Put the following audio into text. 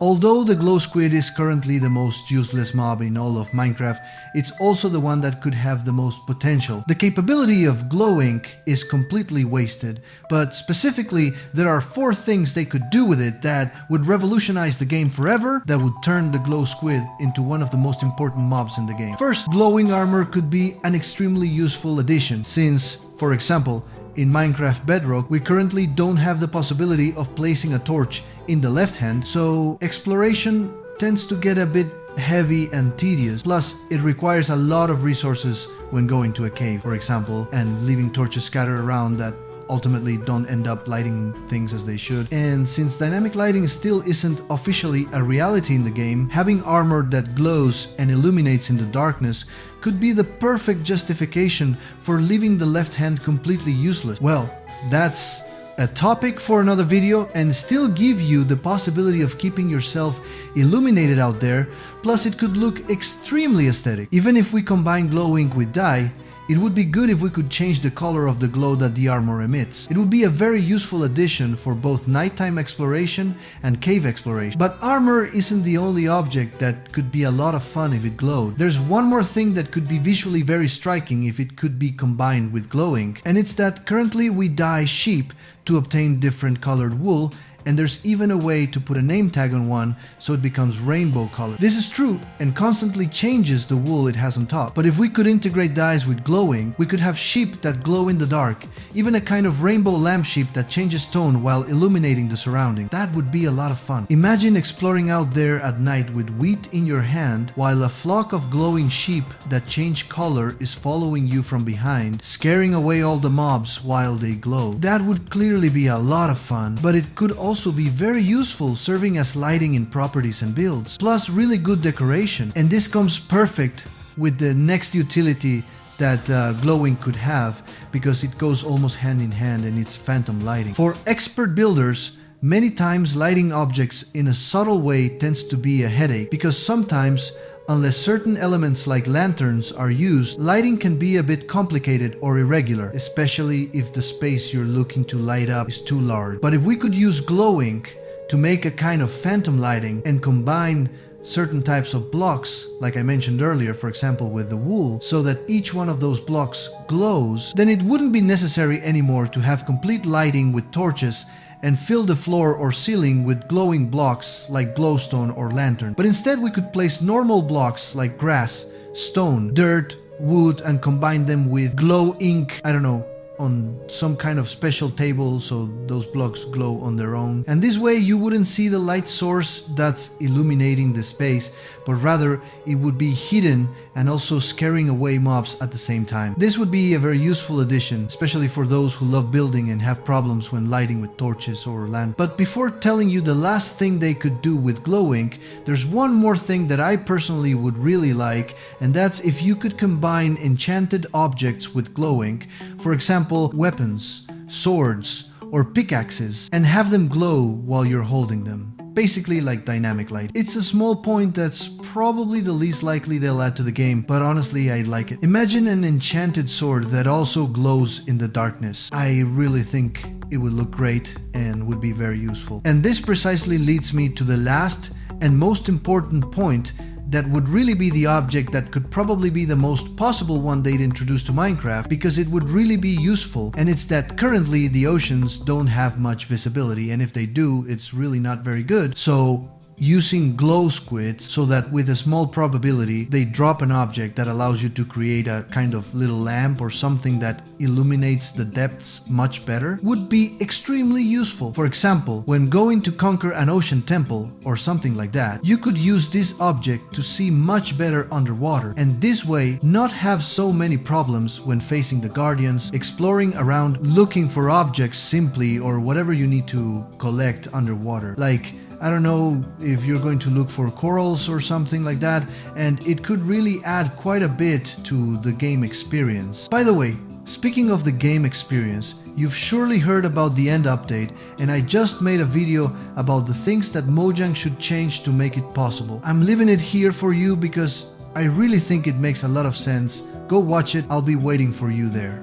Although the glowsquid is currently the most useless mob in all of Minecraft, it's also the one that could have the most potential. The capability of glow ink is completely wasted, but specifically there are 4 things they could do with it that would revolutionize the game forever, that would turn the glowsquid into one of the most important mobs in the game. First, glowing armor could be an extremely useful addition, since, for example, in Minecraft Bedrock, we currently don't have the possibility of placing a torch in the left hand, so exploration tends to get a bit heavy and tedious. Plus, it requires a lot of resources when going to a cave, for example, and leaving torches scattered around that ultimately don't end up lighting things as they should. And since dynamic lighting still isn't officially a reality in the game, having armor that glows and illuminates in the darkness could be the perfect justification for leaving the left hand completely useless. Well, that's a topic for another video, and still give you the possibility of keeping yourself illuminated out there, plus it could look extremely aesthetic. Even if we combine glow ink with dye, it would be good if we could change the color of the glow that the armor emits. It would be a very useful addition for both nighttime exploration and cave exploration. But armor isn't the only object that could be a lot of fun if it glowed. There's one more thing that could be visually very striking if it could be combined with glow ink, and it's that currently we dye sheep to obtain different colored wool, and there's even a way to put a name tag on one so it becomes rainbow colored. This is true and constantly changes the wool it has on top. But if we could integrate dyes with glowing, we could have sheep that glow in the dark, even a kind of rainbow lamp sheep that changes tone while illuminating the surrounding. That would be a lot of fun. Imagine exploring out there at night with wheat in your hand while a flock of glowing sheep that change color is following you from behind, scaring away all the mobs while they glow. That would clearly be a lot of fun, but it could also be very useful serving as lighting in properties and builds, plus really good decoration. And this comes perfect with the next utility that glowing could have, because it goes almost hand in hand, and it's phantom lighting. For expert builders, many times lighting objects in a subtle way tends to be a headache, because sometimes, unless certain elements like lanterns are used, lighting can be a bit complicated or irregular, especially if the space you're looking to light up is too large. But if we could use glow ink to make a kind of phantom lighting and combine certain types of blocks, like I mentioned earlier, for example with the wool, so that each one of those blocks glows, then it wouldn't be necessary anymore to have complete lighting with torches and fill the floor or ceiling with glowing blocks like glowstone or lantern. But instead we could place normal blocks like grass, stone, dirt, wood, and combine them with glow ink, I don't know, on some kind of special table so those blocks glow on their own. And this way you wouldn't see the light source that's illuminating the space, but rather it would be hidden and also scaring away mobs at the same time. This would be a very useful addition, especially for those who love building and have problems when lighting with torches or lamp. But before telling you the last thing they could do with glow ink, there's one more thing that I personally would really like, and that's if you could combine enchanted objects with glow ink. For example, weapons, swords, or pickaxes, and have them glow while you're holding them. Basically like dynamic light. It's a small point that's probably the least likely they'll add to the game, but honestly I like it. Imagine an enchanted sword that also glows in the darkness. I really think it would look great and would be very useful. And this precisely leads me to the last and most important point that would really be the object that could probably be the most possible one they'd introduce to Minecraft, because it would really be useful, and it's that currently the oceans don't have much visibility, and if they do, it's really not very good. So using glow squids so that with a small probability they drop an object that allows you to create a kind of little lamp or something that illuminates the depths much better would be extremely useful. For example, when going to conquer an ocean temple or something like that, you could use this object to see much better underwater, and this way not have so many problems when facing the guardians, exploring around looking for objects simply, or whatever you need to collect underwater. Like, I don't know if you're going to look for corals or something like that, and it could really add quite a bit to the game experience. By the way, speaking of the game experience, you've surely heard about the end update, and I just made a video about the things that Mojang should change to make it possible. I'm leaving it here for you because I really think it makes a lot of sense. Go watch it, I'll be waiting for you there.